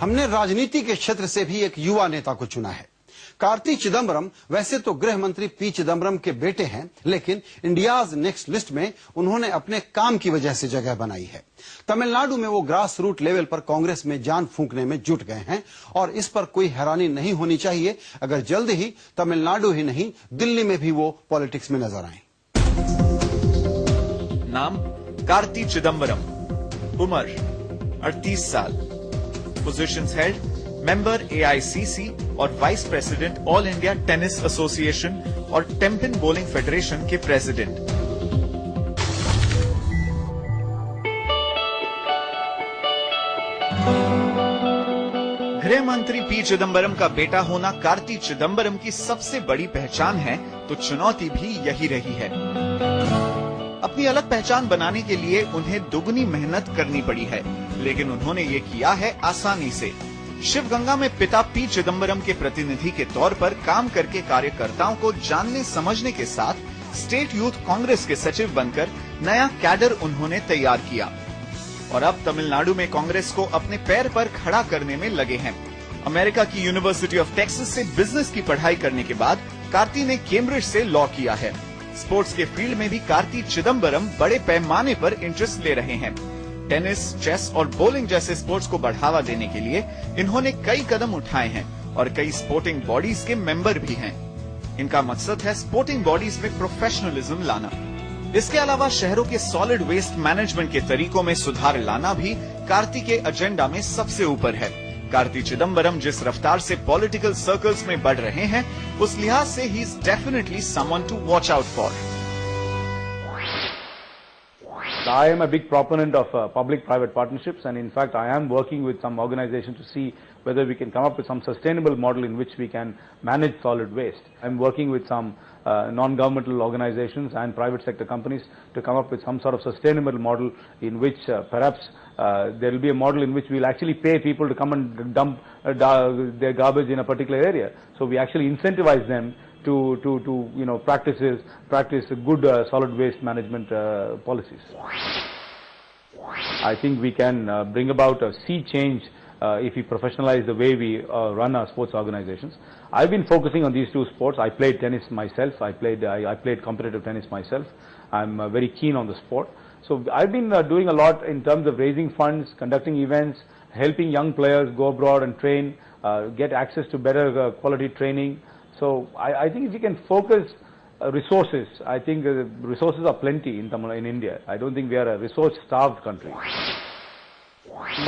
हमने राजनीति के क्षेत्र से भी एक युवा नेता को चुना है। कार्ति चिदम्बरम वैसे तो गृह मंत्री पी चिदम्बरम के बेटे हैं, लेकिन इंडियाज नेक्स्ट लिस्ट में उन्होंने अपने काम की वजह से जगह बनाई है। तमिलनाडु में वो ग्रास रूट लेवल पर कांग्रेस में जान फूंकने में जुट गए हैं और इस पर कोई हैरानी नहीं होनी चाहिए अगर जल्द ही तमिलनाडु ही नहीं दिल्ली में भी वो पॉलिटिक्स में नजर आए। नाम कार्ति चिदम्बरम, उम्र 38 साल, पोजीशंस हेल्ड मेंबर AICC और vice president all India tennis association और टेम्पिन बॉलिंग फेडरेशन के प्रेसिडेंट। गृह मंत्री पी चिदम्बरम का बेटा होना कार्ति चिदम्बरम की सबसे बड़ी पहचान है, तो चुनौती भी यही रही है। अपनी अलग पहचान बनाने के लिए उन्हें दुगनी मेहनत करनी पड़ी है, लेकिन उन्होंने ये किया है आसानी से। शिवगंगा में पिता पी चिदम्बरम के प्रतिनिधि के तौर पर काम करके कार्यकर्ताओं को जानने समझने के साथ स्टेट यूथ कांग्रेस के सचिव बनकर नया कैडर उन्होंने तैयार किया और अब तमिलनाडु में कांग्रेस को अपने पैर पर खड़ा करने में लगे हैं। अमेरिका की यूनिवर्सिटी ऑफ टेक्सास से बिजनेस की पढ़ाई करने के बाद कार्ति ने कैम्ब्रिज से लॉ किया है। स्पोर्ट्स के फील्ड में भी कार्ति चिदम्बरम बड़े पैमाने पर इंटरेस्ट ले रहे हैं। टेनिस, चेस और बॉलिंग जैसे स्पोर्ट्स को बढ़ावा देने के लिए इन्होंने कई कदम उठाए हैं और कई स्पोर्टिंग बॉडीज के मेंबर भी हैं। इनका मकसद है स्पोर्टिंग बॉडीज में प्रोफेशनलिज्म लाना। इसके अलावा शहरों के सॉलिड वेस्ट मैनेजमेंट के तरीकों में सुधार लाना भी कार्ति के एजेंडा में सबसे ऊपर है। कार्ति चिदम्बरम जिस रफ्तार से पॉलिटिकल सर्कल्स में बढ़ रहे हैं, उस लिहाज से ही is definitely someone to watch out for. I am a big proponent of public-private partnerships, and in fact I am working with some organizations to see whether we can come up with some sustainable model in which we can manage solid waste. I am working with some non-governmental organizations and private sector companies to come up with some sort of sustainable model in which perhaps there will be a model in which we will actually pay people to come and dump their garbage in a particular area. So we actually incentivize them to practice good solid waste management policies. I think we can bring about a sea change if we professionalize the way we run our sports organizations. I've been focusing on these two sports. I played tennis myself. I played competitive tennis myself. I'm very keen on the sport. So I've been doing a lot in terms of raising funds, conducting events, helping young players go abroad and train, get access to better quality training. So I think if we can focus resources, I think resources are plenty in India. I don't think we are a resource-starved country.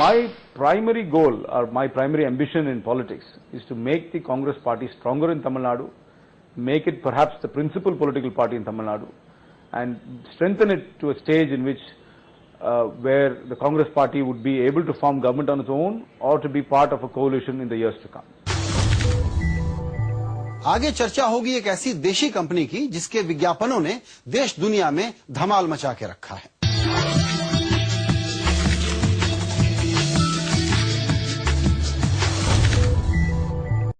My primary goal or my primary ambition in politics is to make the Congress party stronger in Tamil Nadu, make it perhaps the principal political party in Tamil Nadu, and strengthen it to a stage in which where the Congress party would be able to form government on its own or to be part of a coalition in the years to come. आगे चर्चा होगी एक ऐसी देशी company की जिसके विज्ञापनों ने देश दुनिया में धमाल मचा के रखा है।